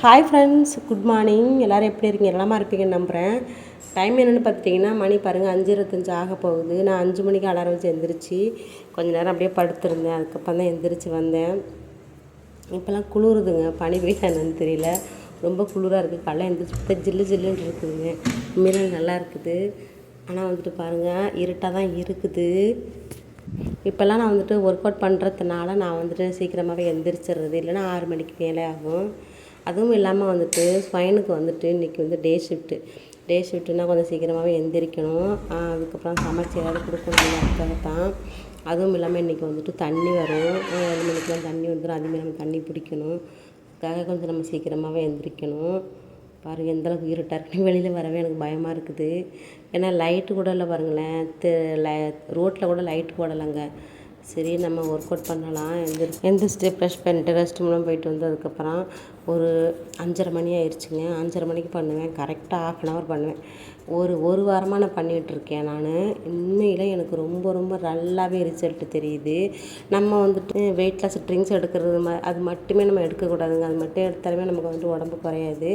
Hi friends, good morning. எல்லோரும் எப்படி இருக்கீங்க? எல்லாமா இருப்பீங்கன்னு நம்புகிறேன். டைம் என்னென்னு பார்த்தீங்கன்னா, மணி பாருங்கள் 5:25 ஆக போகுது. நான் 5 மணிக்கு அலாரம் வச்சு எந்திரிச்சு கொஞ்சம் நேரம் அப்படியே படுத்திருந்தேன். அதுக்கப்புறம் தான் எந்திரிச்சு வந்தேன். இப்போல்லாம் குளிருதுங்க, பனி பெய்ய என்னன்னு தெரியல, ரொம்ப குளிராக இருக்குது. காலைல எந்திரிச்சு ஜில்லு ஜில்லுன்னு இருக்குதுங்க, உண்மையிலே நல்லா இருக்குது. ஆனால் வந்துட்டு பாருங்கள், இருட்டாக தான் இருக்குது. இப்போல்லாம் நான் வந்துட்டு ஒர்க் அவுட் பண்ணுறதுனால நான் வந்துட்டு சீக்கிரமாகவே எந்திரிச்சிடுறது, இல்லைன்னா 6 மணிக்கு மேலே ஆகும். அதுவும் இல்லாமல் வந்துட்டு ஸ்பைனுக்கு வந்துட்டு இன்றைக்கி வந்து டே ஷிஃப்ட்டுனால் கொஞ்சம் சீக்கிரமாகவே எந்திரிக்கணும். அதுக்கப்புறம் சமைச்சு ஏதாவது கொடுக்கணும், அதுக்காக தான். அதுவும் இல்லாமல் இன்றைக்கி வந்துட்டு தண்ணி வரும், 7 மணிக்கெலாம் தண்ணி வந்துடும். அதுமாதிரி நம்ம தண்ணி பிடிக்கணும். அதுக்காக கொஞ்சம் நம்ம சீக்கிரமாகவே எந்திரிக்கணும். பாருங்கள் எந்தளவுக்கு இருட்டாக இருக்குன்னு, வெளியில் வரவே எனக்கு பயமாக இருக்குது. ஏன்னா லைட்டு கூட இல்லை பாருங்களேன், ரோட்டில் கூட லைட் போடலைங்க. சரி, நம்ம ஒர்க் அவுட் பண்ணலாம். எந்திரிச்சிட்டு ப்ரெஷ் பண்ணிட்டு ரெஸ்ட் ரூம்லாம் போயிட்டு வந்ததுக்கப்புறம் ஒரு 5:30 மணி ஆயிடுச்சுங்க. 5:30 மணிக்கு பண்ணுவேன். கரெக்டாக 1/2 பண்ணுவேன். ஒரு வாரமாக நான் பண்ணிகிட்ருக்கேன். நான் உண்மையில் எனக்கு ரொம்ப ரொம்ப நல்லாவே ரிசல்ட்டு தெரியுது. நம்ம வந்துட்டு வெயிட்லெஸ் ட்ரிங்க்ஸ் எடுக்கிறது அது மட்டுமே நம்ம எடுக்கக்கூடாதுங்க. அது மட்டும் எடுத்தாலுமே நமக்கு வந்துட்டு உடம்பு குறையாது.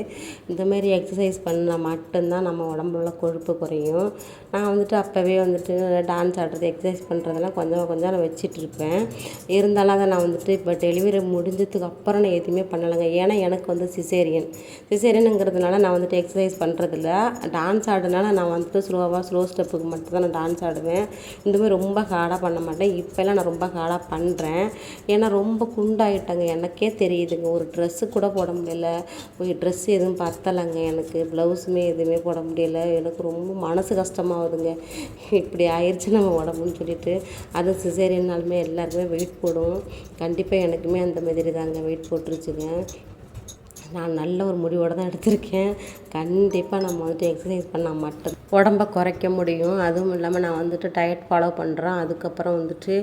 இந்தமாரி எக்ஸசைஸ் பண்ணால் மட்டும்தான் நம்ம உடம்புல கொழுப்பு குறையும். நான் வந்துட்டு அப்போவே வந்துட்டு டான்ஸ் ஆடுறது, எக்ஸசைஸ் பண்ணுறதெல்லாம் கொஞ்சம் கொஞ்சம் நான் வச்சிட்ருப்பேன். இருந்தாலும் அதை நான் வந்துட்டு இப்போ டெலிவரி முடிஞ்சதுக்கு அப்புறம் நான் எதுவுமே பண்ணலைங்க. ஏன்னா எனக்கு வந்து சிசேரியனுங்கிறதுனால நான் வந்துட்டு எக்ஸசைஸ் பண்ணுறதில்ல. டான்ஸ் ஆடுறதுனால நான் வந்துட்டு ஸ்லோ ஸ்டெப்புக்கு மட்டும் தான் நான் டான்ஸ் ஆடுவேன். இந்தமாதிரி ரொம்ப ஹார்டாக பண்ண மாட்டேன். இப்போல்லாம் நான் ரொம்ப ஹார்டாக பண்ணுறேன். ஏன்னா ரொம்ப குண்டாகிட்டேங்க, எனக்கே தெரியுதுங்க. ஒரு ட்ரெஸ்ஸு கூட போட முடியல, ட்ரெஸ்ஸு எதுவும் பத்தலைங்க எனக்கு, ப்ளவுஸுமே எதுவுமே போட முடியல. எனக்கு ரொம்ப மனசு கஷ்டமாகுதுங்க, இப்படி ஆயிடுச்சு நம்ம உடம்புன்னு சொல்லிட்டு. அது சிசேரியன்னாலுமே எல்லாருக்குமே வெயிட் போடும். கண்டிப்பாக எனக்குமே அந்த மாதிரி தாங்க வெயிட் போட்டுருச்சுங்க. நான் நல்ல ஒரு முடிவோடு தான் எடுத்திருக்கேன். கண்டிப்பாக நம்ம வந்துட்டு எக்ஸசைஸ் பண்ணால் மட்டும் உடம்ப குறைக்க முடியும். அதுவும் இல்லாமல் நான் வந்துட்டு டயட் ஃபாலோ பண்ணுறேன். அதுக்கப்புறம் வந்துட்டு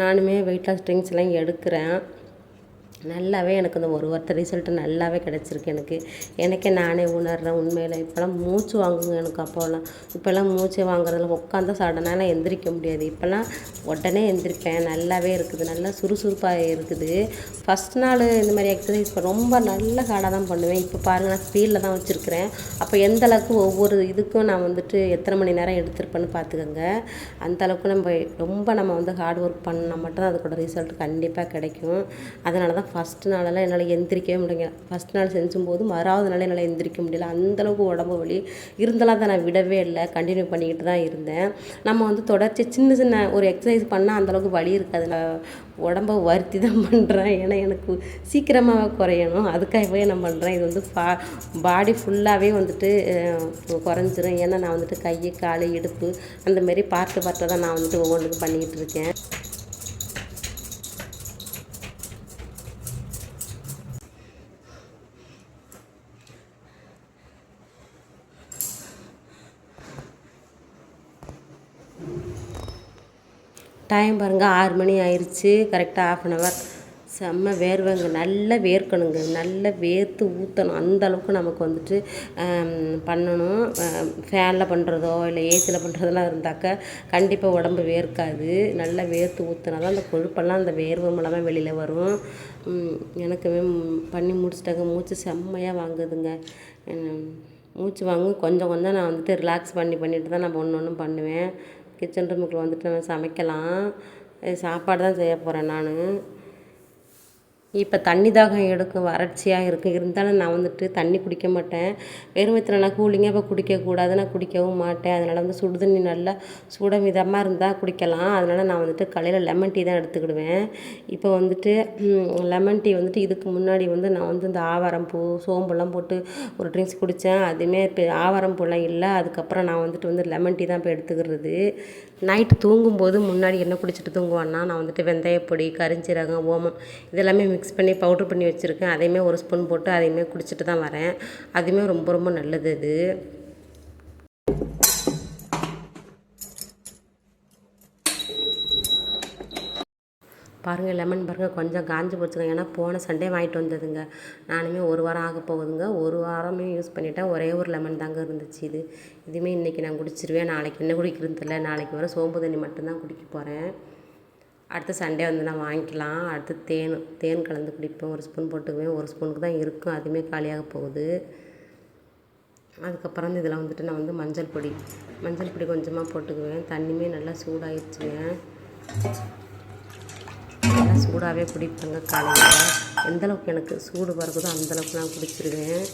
நானுமே வெயிட் லாஸ் ட்ரிங்க்ஸ்லாம் எடுக்கிறேன். நல்லாவே எனக்கு இந்த ஒரு வாரத்து ரிசல்ட்டு நல்லாவே கிடச்சிருக்கு எனக்கு. எனக்கே நானே உணர்கிறேன். உண்மையில் இப்போல்லாம் மூச்சு வாங்குங்க எனக்கு. இப்போல்லாம் மூச்சு வாங்குறதில்ல, உட்காந்தா சடனாக எந்திரிக்க முடியாது. இப்போல்லாம் உடனே எந்திரிப்பேன். நல்லாவே இருக்குது, நல்லா சுறுசுறுப்பாக இருக்குது. ஃபஸ்ட் நாள் இந்த மாதிரி எக்ஸசைஸ் ரொம்ப நல்ல ஹார்டாக தான் பண்ணுவேன். இப்போ பாருங்கள், நான் ஸ்பீடில் தான் வச்சுருக்கிறேன். அப்போ எந்தளவுக்கு ஒவ்வொரு இதுக்கும் நான் வந்துட்டு எத்தனை மணி நேரம் எடுத்திருப்பேன்னு பார்த்துக்கோங்க. அந்தளவுக்கு நம்ம வந்து ஹார்ட் ஒர்க் பண்ணால் மட்டும் அதுக்கூட ரிசல்ட் கண்டிப்பாக கிடைக்கும். அதனால தான் ஃபஸ்ட்டு நாளெல்லாம் என்னால் எந்திரிக்கவே முடியல. ஃபஸ்ட் நாள் செஞ்சும்போது மறாவது நாள் என்னால் எந்திரிக்க முடியல. அந்தளவுக்கு உடம்பு வலி இருந்தாலும் அதை நான் விடவே இல்லை, கண்டினியூ பண்ணிக்கிட்டு தான் இருந்தேன். நம்ம வந்து தொடர்ச்சி சின்ன ஒரு எக்ஸசைஸ் பண்ணால் அந்தளவுக்கு வலி இருக்காது. நான் உடம்பை வருத்தி தான் பண்ணுறேன். ஏன்னா எனக்கு சீக்கிரமாக குறையணும், அதுக்காகவே நான் பண்ணுறேன். இது வந்து பாடி ஃபுல்லாகவே வந்துட்டு குறைஞ்சிரும். ஏன்னா நான் வந்துட்டு கை, கால், இடுப்பு அந்தமாரி பார்ட்டு தான் நான் வந்துட்டு ஒவ்வொன்றுக்கும் பண்ணிக்கிட்டு இருக்கேன். டைம் பாருங்கள் 6 மணி ஆயிடுச்சு. கரெக்டாக 1/2 செம்ம வேர்வைங்க. நல்லா வேர்க்கணுங்க, நல்லா வேர்த்து ஊற்றணும். அந்தளவுக்கு நமக்கு வந்துட்டு பண்ணணும். ஃபேனில் பண்ணுறதோ இல்லை ஏசியில் பண்ணுறதெல்லாம் இருந்தாக்க கண்டிப்பாக உடம்பு வேர்க்காது. நல்லா வேர்த்து ஊற்றினா தான் அந்த கொழுப்பெல்லாம் அந்த வேர்வை மூலமாக வெளியில் வரும். எனக்குமே பண்ணி முடிச்சிட்டாங்க. மூச்சு செம்மையாக வாங்குதுங்க. மூச்சு வாங்கும். கொஞ்சம் கொஞ்சம் நான் வந்துட்டு ரிலாக்ஸ் பண்ணிட்டு தான் நான் ஒன்று ஒன்றும் பண்ணுவேன். கிச்சன் ரூமுக்குள்ள வந்துட்டு நம்ம சமைக்கலாம். சாப்பாடு தான் செய்ய போகிறேன் நான். இப்போ தண்ணி தாகம் எடுக்கும், வறட்சியாக இருக்குது. இருந்தாலும் நான் வந்துட்டு தண்ணி குடிக்க மாட்டேன். வெறும் வயித்துல நல்லா கூலிங்காக இப்போ குடிக்கக்கூடாது, நான் குடிக்கவும் மாட்டேன். அதனால் வந்து சுடு தண்ணி நல்லா சுட மிதமாக இருந்தால் குடிக்கலாம். அதனால் நான் வந்துட்டு காலையில் லெமன் டீ தான் எடுத்துக்கிடுவேன். இப்போ வந்துட்டு லெமன் டீ வந்துட்டு இதுக்கு முன்னாடி வந்து நான் வந்து இந்த ஆவாரம்பூ, சோம்புலாம் போட்டு ஒரு ட்ரிங்க்ஸ் குடித்தேன். அதுவுமே இப்போ ஆவாரம்பூலாம் இல்லை. அதுக்கப்புறம் நான் வந்துட்டு லெமன் டீ தான் இப்போ எடுத்துக்கிறது. நைட்டு தூங்கும்போது முன்னாடி என்ன குடிச்சிட்டு தூங்குவான்னா, நான் வந்துட்டு வெந்தயப்பொடி, கரிஞ்சீரகம், ஓமம் இதெல்லாமே மிக்ஸ் பண்ணி பவுட்ரு பண்ணி வச்சுருக்கேன். அதையுமே ஒரு ஸ்பூன் போட்டு அதையுமே குடிச்சிட்டு தான் வரேன். அதுவுமே ரொம்ப ரொம்ப நல்லது அது. பாருங்கள், லெமன் பாருங்கள் கொஞ்சம் காஞ்சி போச்சுங்க. ஏன்னா போன சண்டே வாங்கிட்டு வந்ததுங்க. நானுமே ஒரு வாரம் ஆக போகுதுங்க. ஒரு வாரமே யூஸ் பண்ணிவிட்டேன். ஒரே ஒரு லெமன் தாங்க இருந்துச்சு. இதுவுமே இன்றைக்கி நான் குடிச்சிருவேன். நாளைக்கு என்ன குடிக்கிறதுன்னு தெரியல. நாளைக்கு வர சோம்பு தண்ணி மட்டும்தான் குடிக்க போகிறேன். அடுத்த சண்டே வந்து நான் வாங்கிக்கலாம். அடுத்து தேன் கலந்து குடிப்பேன். ஒரு ஸ்பூன் போட்டுக்குவேன். ஒரு ஸ்பூனுக்கு தான் இருக்கும், அதுவுமே காலியாக போகுது. அதுக்கப்புறம் வந்து இதில் வந்துட்டு நான் வந்து மஞ்சள் பொடி கொஞ்சமாக போட்டுக்குவேன். தண்ணியுமே நல்லா சூடாகிடுச்சுங்க. நல்லா சூடாகவே குடிப்பேங்க காலையில். எந்தளவுக்கு எனக்கு சூடு வருதோ அந்தளவுக்கு நான் குடிச்சிருவேன்.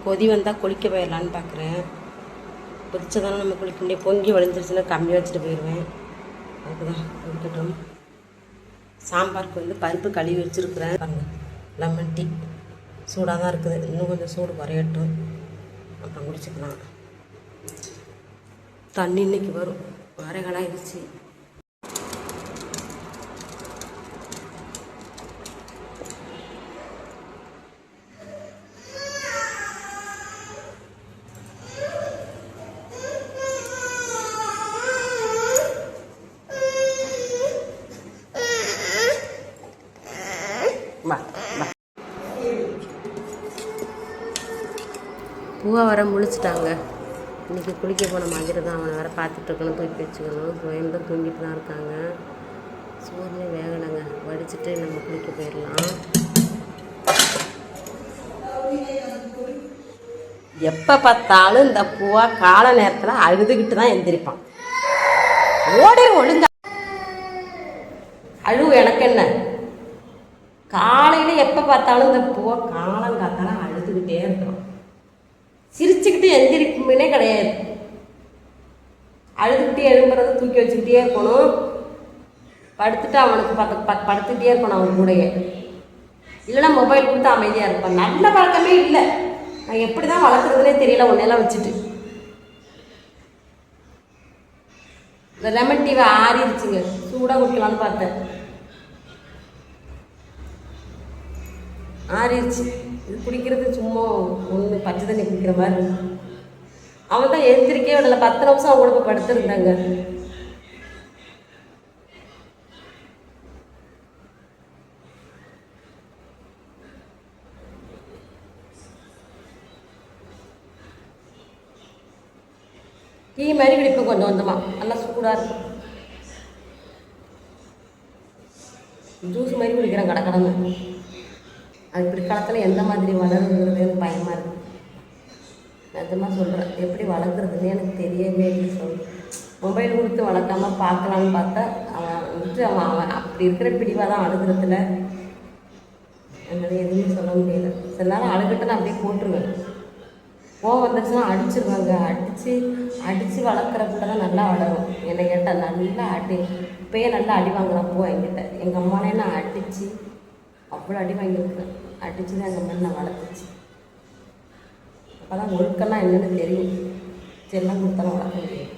கொதி வந்தால் குளிக்க போயிடலான்னு பார்க்குறேன். கொதிச்சதானே நம்ம குளிக்க முடியும். பொங்கி வழிஞ்சிருச்சுன்னா கம்மி வச்சுட்டு போயிடுவேன். அதுக்கு தான் குளிக்கட்டும். சாம்பாருக்கு வந்து பருப்பு கழுவி வச்சுருக்குறேன். பாருங்கள், லெமன் டீ சூடாக தான் இருக்குது. இன்னும் கொஞ்சம் சூடு குறையட்டும், அப்புறம் குடிச்சிக்கலாம். தண்ணி இன்னைக்கு வரும், வரைகள் ஆயிடுச்சு. பூவா வர முழிச்சிட்டாங்க. இன்றைக்கி குளிக்க போன மாதிரி தான். அவனை வேறு பார்த்துட்ருக்கணும், தூக்கி வச்சுக்கணும். சுயம் தான் தூங்கிட்டு தான் இருக்காங்க. சோறுமே வேகலைங்க. வடிச்சிட்டு நம்ம குளிக்க போயிடலாம். எப்போ பார்த்தாலும் இந்த பூவா காலை நேரத்தில் அழுதுகிட்டு தான் எந்திரிப்பான். ஓடி ஒழுங்க அழுவு. எனக்கு என்ன, காலையில் எப்போ பார்த்தாலும் இந்த பூவா காலங்காத்தாலும் அழுதுகிட்டே இருக்கிறோம். சிரிச்சுக்கிட்டு எந்திரிக்குமே கிடையாது. அழுதுகிட்டே எழும்புறது, தூக்கி வச்சுக்கிட்டே இருக்கணும். படுத்துட்டு அவனுக்கு படுத்துக்கிட்டே இருக்கணும் அவன் கூடயே. இல்லைன்னா மொபைல் கொடுத்து அமைதியாக இருப்பான். நல்ல பழக்கமே இல்லை. நான் எப்படி தான் வளர்க்குறதுனே தெரியல ஒன்னெல்லாம் வச்சுட்டு. இந்த லெமன் டீவை ஆறிடுச்சுங்க. சூடாக குடிக்கலான்னு பார்த்தேன், ஆறிடுச்சு. இது குடிக்கிறது சும்மா ஒன்று பச்சை தண்ணி குடிக்கிற மாதிரி. அவன் தான் எழுந்திரிக்கவே விடல. 10 நிமிஷம் அவன் கூட போய் படுத்துருந்தாங்க. டீ மாதிரி குடிப்பேன் கொஞ்சம் கொஞ்சமாக. நல்லா சூடாக இருக்கும். ஜூஸ் மாதிரி குடிக்கிறேன் கடை. அது பிற்காலத்தில் எந்த மாதிரி வளருங்கிறது எனக்கு பயமாக இருக்குது. நிஜமாக சொல்கிறேன், எப்படி வளர்க்குறதுன்னே எனக்கு தெரியவே இல்லை. மொபைல் கொடுத்து வளர்க்காம பார்க்கலான்னு பார்த்தா அவன் வந்துட்டு அவன் அப்படி இருக்கிற பிடிவாக தான் அழுகிறதுல. அதனால் எதுவுமே சொல்ல முடியல. சில நேரம் அழுகிட்டு நான் அப்படியே போட்டுருவேன். கோவம் வந்துச்சுன்னா அடிச்சிருவாங்க. அடித்து வளர்க்குற பிள்ளை தான் நல்லா வளரும். என்னை கேட்டால் நல்லா இப்போயே நல்லா அடி வாங்குறான் பூ என்கிட்ட. எங்கள் அம்மானே நான் அடித்து அவ்வளோ அடி வாங்கியிருக்கிறேன். அடித்து தான் எங்கள் அம்மா நான் வளர்த்துச்சு. அப்போ தான் ஒழுக்கெல்லாம் என்னென்னு தெரியும். செல்லம் கொடுத்தாலும் வளர்க்க முடியும்.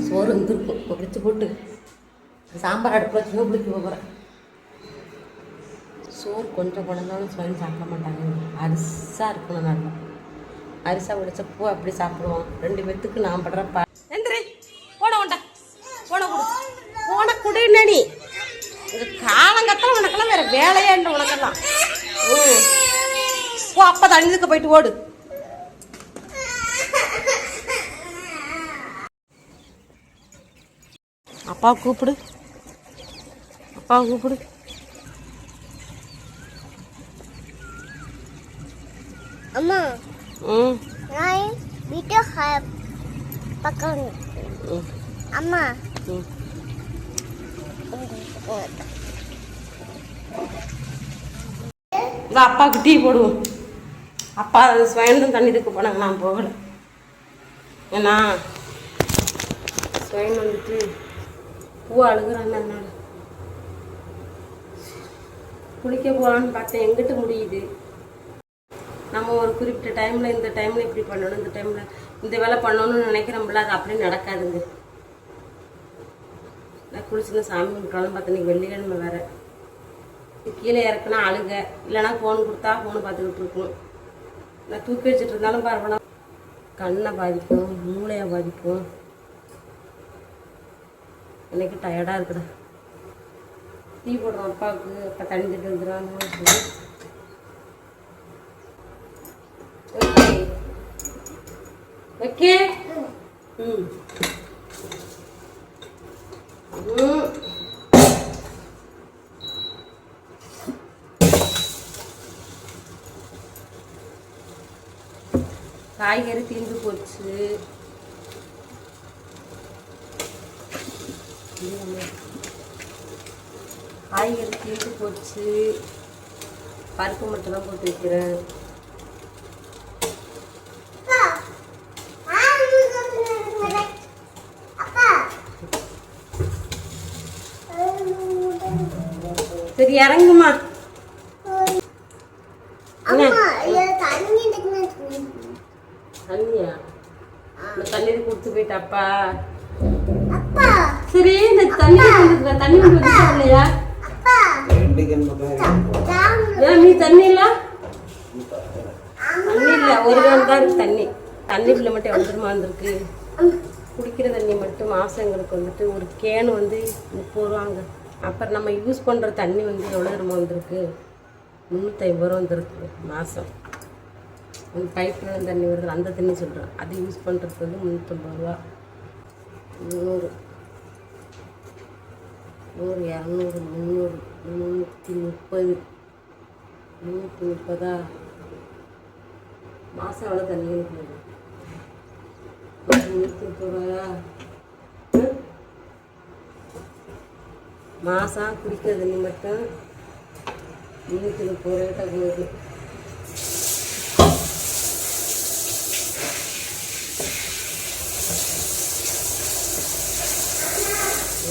சோறு வந்துருக்கும் பிடிச்சி போட்டு சாம்பார் அடுப்பில் வச்சு பிடிக்க போகிறேன். சோறு கொஞ்சம் குழந்தாலும் சொல்லி சாப்பிட மாட்டாங்க. அரிசாக இருக்கணும். நல்லா அரிசா பிடிச்ச பூ அப்படி சாப்பிடுவோம். 2 பேத்துக்கு நான் படுறப்பா. எந்திரி போன குடின்னு நீ காலங்கத்தான் உனக்கெல்லாம் வேற வேலையா இல்லை உனக்கெல்லாம். ஓ அப்பா தண்ணிக்கு போயிட்டு ஓடு. அப்பா கூப்பிடு. அம்மா நான் வீடியோ பார்க்கணும். அம்மா அப்பாவுக்கு டீ போடுவோம். அப்பா ஸ்வயன் தண்ணி இதுக்கு போனாங்க, நான் போகலை. ஏன்னா ஸ்வயன் வந்துட்டு பூ அழுகுறாங்க. அதனால குளிக்க போகலான்னு பார்த்தேன். எங்கிட்ட முடியுது. நம்ம ஒரு குறிப்பிட்ட டைமில் இந்த டைமில் இப்படி பண்ணணும், இந்த டைமில் இந்த வேலை பண்ணணும்னு நினைக்கிறோம்ல, அது அப்படியே நடக்காதுங்க. நான் குளிச்சுன்னு சாமி கும்பிட்டாலும் பார்த்தேன். வெள்ளிக்கிழமை வேறு கீழே இறக்குனா அழுக, இல்லைனா ஃபோன் கொடுத்தா ஃபோனை பார்த்துக்கிட்டு இருக்கணும். நான் தூக்கி வச்சுட்டு இருந்தாலும் பரவாயில்ல, கண்ணை பாதிக்கும், மூளையை பாதிக்கும். எனக்கு டயர்டாக இருக்குடா. டீ போடுறோம் அப்பாவுக்கு, அப்பா தண்ணி தட்டு வந்துடுறாங்க. ஓகே. ம் காய்கறி தீர்ந்து போச்சு. காய்கறி தீர்ந்து போச்சு. பருப்பு மட்டும் தான் போட்டு வைக்கிறேன். சரி இறங்குமா. தண்ணியா? தண்ணி கொடுத்து போயிட்டாப்பா. சரி இந்த தண்ணி தண்ணி கொண்டு வந்து இல்லையா? ஏன் நீ தண்ணி இல்ல? தண்ணி இல்ல, ஒரு நாள் தான் இருக்கு தண்ணி. தண்ணி பிள்ளை மட்டும் எவ்வளோ தூரமா வந்திருக்கு. குடிக்கிற தண்ணி மட்டும் மாதங்களுக்கு வந்துட்டு ஒரு கேனு வந்து 30 ரூபாங்க. அப்புறம் நம்ம யூஸ் பண்ணுற தண்ணி வந்து எவ்வளோ தூரமா வந்திருக்கு? 350 ரூபா வந்துருக்கு மாதம். அந்த பைப்பில் தண்ணி வருது, அந்த தண்ணி சொல்கிறேன். அது யூஸ் பண்ணுறதுக்கு வந்து 350 ரூபா. 100 100 200 300 330 330 மாதம் எவ்வளோ தண்ணி இருக்குது? 330 ரூபாயா? மாதம் குடிக்கிற தண்ணி மட்டும் 330 ரேட்டாக போகுது.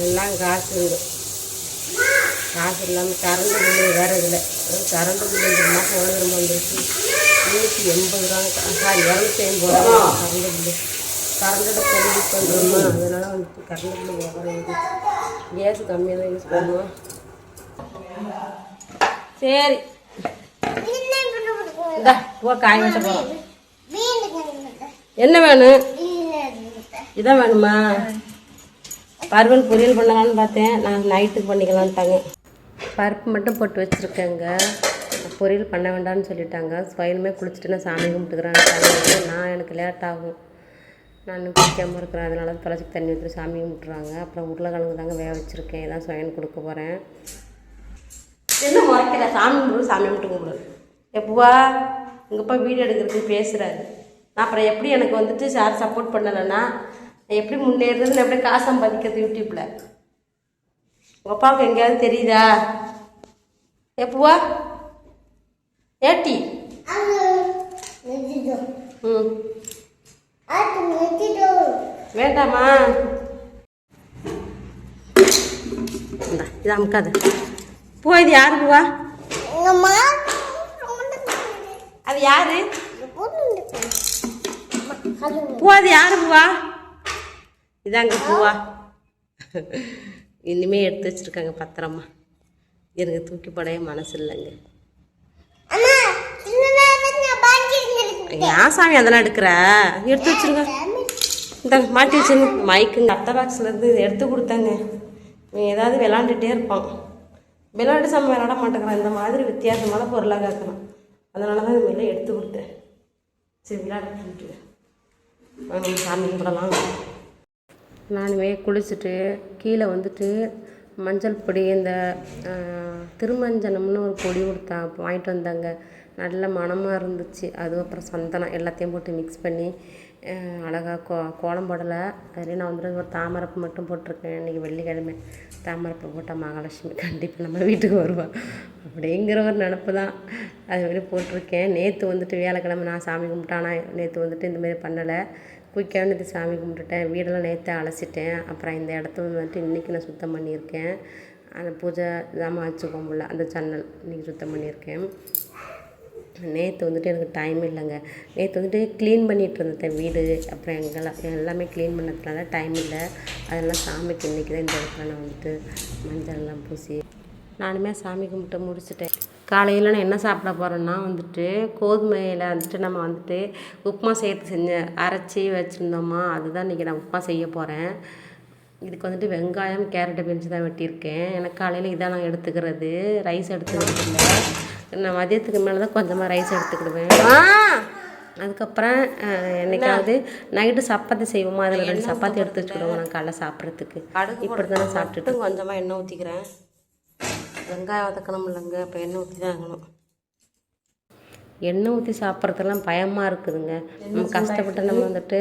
எல்லாம் காசு இல்லை. காசு இல்லாமல் கரண்ட் பில்லு வேறு இதில் கரண்ட் பில்லு இந்த மாதம் எவ்வளோ ரொம்ப வந்துருக்கு? 280 ரூபா. 250 ரூபா கரண்ட் பில்லு. கரண்ட்டோட பொருள் யூஸ் பண்ணுறோமா, அதனால் வந்துட்டு கரண்ட் பில்லு வியாபாரம். கேஸு கம்மியாக தான் யூஸ் பண்ணுவோம். சரி இந்தா போ, காய் வச்ச போகிறோம். என்ன வேணும்? இதான் வேணுமா? பருவல் பொரியல் பண்ணலான்னு பார்த்தேன், நான் நைட்டுக்கு பண்ணிக்கலான்ட்டாங்க. பருப்பு மட்டும் போட்டு வச்சுருக்கேங்க. பொரியல் பண்ண வேண்டாம்னு சொல்லிட்டாங்க. ஸ்வயலுமே குளிச்சுட்டு நான் சாமி கும்பிட்டுக்கிறேன். நான் எனக்கு லேட் ஆகும், நான் குளிக்காமல் இருக்கிறேன். அதனால துளசிக்கு தண்ணி ஊற்றி சாமி கும்பிட்டுறாங்க. அப்புறம் உருளைக்கிழங்கு தாங்க வேக வச்சுருக்கேன். இதான் ஸ்வயன் கொடுக்க போகிறேன். என்ன முறைக்கல, சாமி கும்பிடு, சாமி கும்பிட்டு கும்பிடு. எப்போவா எங்கப்பா வீடியோ எடுக்கிறதுக்கு பேசுகிறாரு. நான் அப்புறம் எப்படி எனக்கு வந்துட்டு சார் சப்போர்ட் பண்ணலைன்னா எப்படி முன்னேறதுன்னு, எப்படி காசு சம்பாதிக்கிறது யூடியூப்பில்? உங்கள் அப்பாவுக்கு எங்கேயாவது தெரியுதா? எப்போவா ஏட்டி? ம் வேண்டாமா? இது அமுக்காது பூ. இது யாரு பூவா? அது யாரு பூ? அது யாரு பூவா? இதாங்க பூவா. இனிமே எடுத்து வச்சிருக்காங்க பத்திரமா. எனக்கு தூக்கி போடவே மனசு இல்லைங்க. ஏன் சாமி அதெல்லாம் எடுக்கிற? எடுத்து வச்சிருங்க. இந்த மாட்டி வச்சுருங்க. மைக்குங்க அட்டை பாக்ஸ்லேருந்து எடுத்து கொடுத்தாங்க. ஏதாவது விளாண்டுட்டே இருப்பான். விளையாட்டு சாமி விளாட மாட்டேங்கிறான். இந்த மாதிரி வித்தியாசமான பொருளாக கேட்கணும். அதனால தான் இந்த மாதிரிலாம் எடுத்து கொடுத்தேன். சரி விளையாட்டு நம்ம சாமி கும்பிடலாம். நானுமே குளிச்சுட்டு கீழே வந்துட்டு மஞ்சள் பொடி, இந்த திருமஞ்சனம்னு ஒரு பொடி கொடுத்தா வாங்கிட்டு வந்தாங்க. நல்ல மணமாக இருந்துச்சு. அதுவும் அப்புறம் சந்தனம் எல்லாத்தையும் போட்டு மிக்ஸ் பண்ணி அழகாக கோலம் போடலை. அதுலேயும் நான் வந்துட்டு ஒரு தாமரைப்பூ மட்டும் போட்டிருக்கேன். இன்றைக்கி வெள்ளிக்கிழமை தாமரைப்பூ போட்டால் மகாலட்சுமி கண்டிப்பாக நம்ம வீட்டுக்கு வருவாள் அப்படிங்கிற ஒரு நினப்பு தான். அதுமாரி போட்டிருக்கேன். நேற்று வந்துட்டு வியாழக்கிழமை நான் சாமி கும்பிட்டேன். ஆனால் நேற்று வந்துட்டு இந்தமாரி பண்ணலை. குயிக்காக நேற்று சாமி கும்பிட்டுட்டேன். வீடெல்லாம் நேற்று அலசிட்டேன். அப்புறம் இந்த இடத்த வந்துட்டு இன்றைக்கி நான் சுத்தம் பண்ணியிருக்கேன். அந்த பூஜை இதாமல் வச்சுக்கோம்ல, அந்த ஜன்னல் இன்றைக்கி சுத்தம் பண்ணியிருக்கேன். நேற்று வந்துட்டு எனக்கு டைம் இல்லைங்க. நேற்று வந்துட்டு க்ளீன் பண்ணிகிட்டு இருந்தேன் வீடு. அப்புறம் எல்லாமே க்ளீன் பண்ணதுனால டைம் இல்லை. அதெல்லாம் சாமிக்கு இன்றைக்கி தான் இந்த இடத்துல நான் வந்துட்டு மஞ்சள்லாம் பூசி நானுமே சாமி கும்பிட்டு முடிச்சுட்டேன். காலையில் நான் என்ன சாப்பிட போகிறேன்னா வந்துட்டு கோதுமையில் வந்துட்டு நம்ம வந்துட்டு உப்புமா அரைச்சி வச்சுருந்தோமா, அதுதான் இன்றைக்கி நான் உப்புமா செய்ய போகிறேன். இதுக்கு வந்துட்டு வெங்காயம் கேரட்டு பீன்ஸ் தான் வெட்டியிருக்கேன். எனக்கு காலையில் இதான் நான் எடுத்துக்கிறது, ரைஸ் எடுத்துக்கிறது இல்லை. நான் மதியத்துக்கு மேலே தான் கொஞ்சமாக ரைஸ் எடுத்துக்கிடுவேன். அதுக்கப்புறம் என்னைக்காவது நைட்டு சப்பாத்தி செய்வோமா, அதில் 2 சப்பாத்தி எடுத்து வச்சுக்கிடுவோம் நான் காலைல சாப்பிட்றதுக்கு. இப்படி தானே சாப்பிட்டுட்டு கொஞ்சமாக எண்ணெய் ஊற்றிக்கிறேன். வெங்காயம் வதக்கணும் இல்லைங்க, இப்போ எண்ணெய் ஊற்றி தான் ஆகணும். எண்ணெய் ஊற்றி சாப்பிட்றதெல்லாம் பயமாக இருக்குதுங்க. நம்ம கஷ்டப்பட்டு நம்ம வந்துட்டு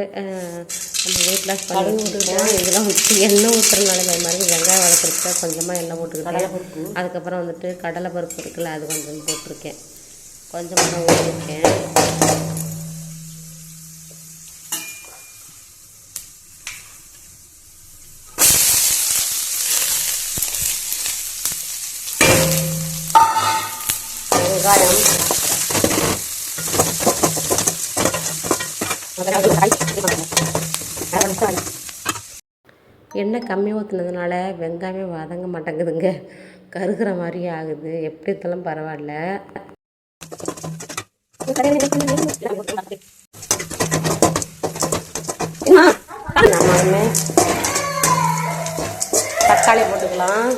நம்ம வெயிட் லாஸ் பண்ணி விட்டுருக்கோம். இதெல்லாம் வந்துட்டு எண்ணெய் ஊற்றுறதுனால இந்த மாதிரி வெங்காயம் வதக்கிறதுக்கு கொஞ்சமாக எண்ணெய் போட்டுக்கிட்டேன். அதுக்கப்புறம் வந்துட்டு கடலை பருப்பு இருக்குல்ல, அது கொஞ்சம் போட்டிருக்கேன். கொஞ்சமாக தான் ஊற்றிருக்கேன். எண்ணெய் கம்மியாக ஊற்றுனதுனால வெங்காயமே வதங்க மாட்டேங்குதுங்க, கருகிற மாதிரி ஆகுது. எப்படி இருந்தாலும் பரவாயில்ல. நம்மளுமே தக்காளி போட்டுக்கலாம்.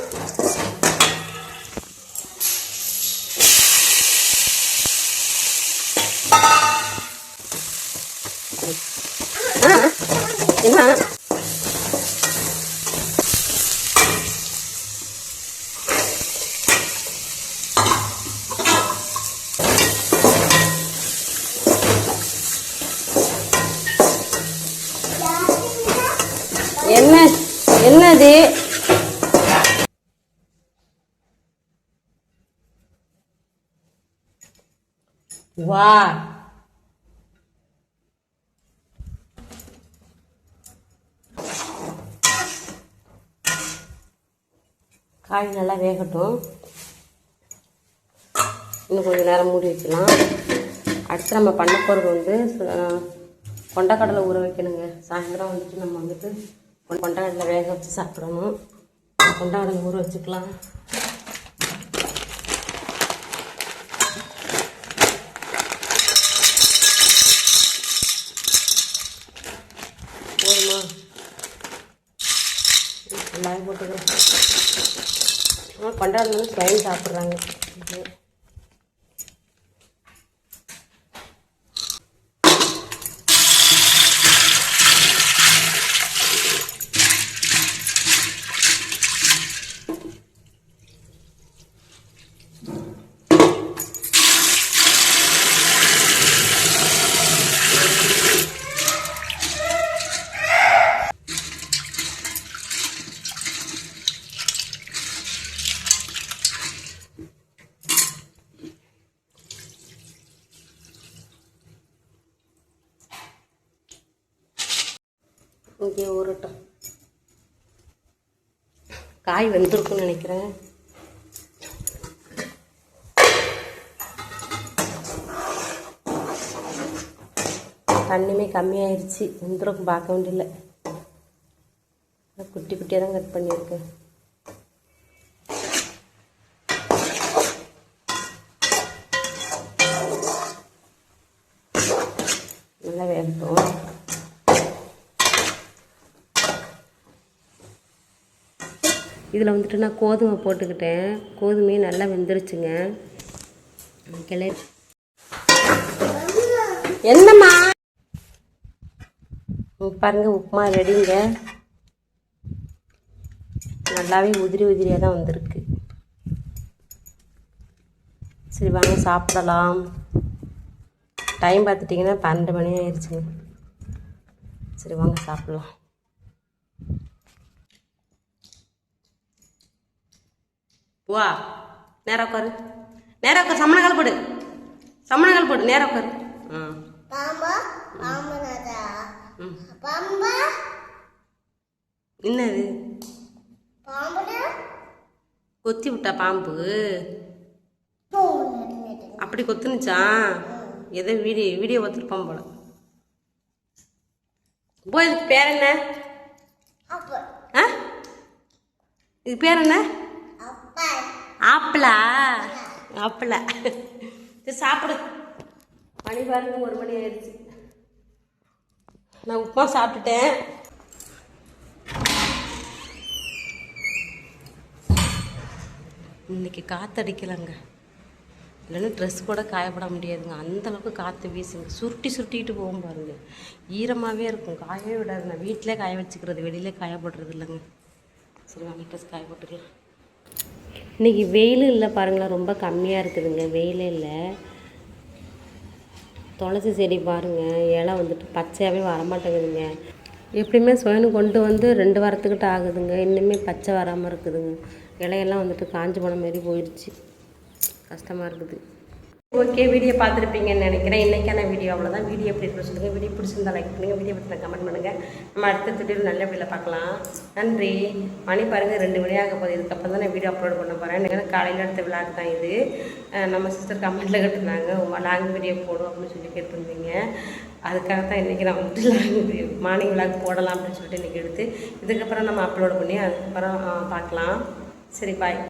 என்னது வா, காய் நல்லா வேகட்டும். இன்னும் கொஞ்சம் நேரம் மூடி வைக்கலாம். அடுத்து நம்ம பண்ண போகிறது வந்து கொண்டக்கடலை ஊற வைக்கணுங்க. சாயந்தரம் வந்துட்டு நம்ம வந்துட்டு கொண்டக்கடலை வேக வச்சு சாப்பிடணும். கொண்டக்கடலை ஊற வச்சுக்கலாம். போதுமா? எல்லாமே போட்டுக்கிறேன். கொண்டக்கடலை வந்து ஸ்வைன் சாப்பிட்றாங்க. இங்கே ஊறட்டும். காய் வெந்திருக்குன்னு நினைக்கிறேன். தண்ணியுமே கம்மியாயிடுச்சு, வெந்திருக்கும். பார்க்க வேண்டியதில்லை, குட்டி குட்டியாக தான் கட் பண்ணியிருக்கேன். நல்லா வேகட்டும். இதில் வந்துட்டு நான் கோதுமை போட்டுக்கிட்டேன். கோதுமையும் நல்லா வெந்துருச்சுங்க. என்னம்மா பாருங்க, உப்புமா ரெடிங்க. நல்லாவே உதிரி உதிரியாக தான் வந்திருக்கு. சரி வாங்க சாப்பிடலாம். டைம் பார்த்துட்டிங்கன்னா 12 மணி ஆயிடுச்சுங்க. சரி வாங்க சாப்பிடலாம். வா, நேரம் உட்காரு, நேரம் உட்காரு. சம்மணக்கால் போடு, சம்மணக்கால் போடு, நேரம் உட்காரு. என்னது கொத்தி விட்டா பாம்பு? அப்படி கொத்துனுச்சான்? ஏதோ வீடியோ பார்த்துருப்பான் போல. போ, இதுக்கு பேர் என்ன? இதுக்கு பேர் என்ன? ஆப்பிளா ஆப்பிளா சரி சாப்பிடு. மணி பாருங்க 1 மணி ஆயிடுச்சு. நான் உப்புமா சாப்பிட்டுட்டேன். இன்னைக்கு காற்றடிக்கலைங்க, இல்லைன்னா ட்ரெஸ் கூட காயப்பட முடியாதுங்க. அந்தளவுக்கு காற்று வீசுங்க, சுருட்டிட்டு போகும் பாருங்க. ஈரமாகவே இருக்கும், காயவே விடாது. நான் வீட்டிலே காய வச்சுக்கிறது, வெளியிலே காயப்படுறது இல்லைங்க. சரி வாங்க ட்ரெஸ் காய போட்டுக்கலாம். இன்றைக்கி வெயில் இல்லை பாருங்களேன், ரொம்ப கம்மியாக இருக்குதுங்க, வெயிலே இல்லை. துளசி செடி பாருங்கள், இலை வந்துட்டு பச்சையாகவே வரமாட்டேங்குதுங்க. எப்படியுமே சுயனு கொண்டு வந்து 2 வாரத்துக்கிட்ட ஆகுதுங்க, இன்னுமே பச்சை வராமல் இருக்குதுங்க. இலையெல்லாம் வந்துட்டு காஞ்சி போன மாரி போயிடுச்சு, கஷ்டமாக இருக்குது. ஓகே, வீடியோ பார்த்துருப்பீங்கன்னு நினைக்கிறேன். இன்றைக்கான வீடியோ அவ்வளோதான். வீடியோ எப்படி இருக்குன்னு சொல்லுங்கள். வீடியோ பிடிச்சிருந்தா லைக் பண்ணுங்கள், வீடியோ பற்றி கமெண்ட் பண்ணுங்கள். நம்ம அடுத்த வீடியோ நல்ல வீடியோவில் பார்க்கலாம். நன்றி. மணி பாருங்கள் 2 மணி ஆக போகுது. இதுக்கப்புறம் தான் நான் வீடியோ அப்லோட் பண்ண போகிறேன். எனக்கு காலையில் எடுத்த விழாக்கு தான் இது. நம்ம சிஸ்டர் கமெண்ட்டில் கேட்டிருந்தாங்க, லாங் வீடியோ போடும் அப்படின்னு சொல்லி கேட்டிருந்தீங்க. அதுக்காக தான் இன்றைக்கி நான் வந்துட்டு லாங் வீடியோ மார்னிங் விழாக்கு போடலாம் அப்படின்னு சொல்லிட்டு இன்றைக்கி எடுத்து இதுக்கப்புறம் நம்ம அப்லோட் பண்ணி அதுக்கப்புறம் பார்க்கலாம். சரி, பாய்.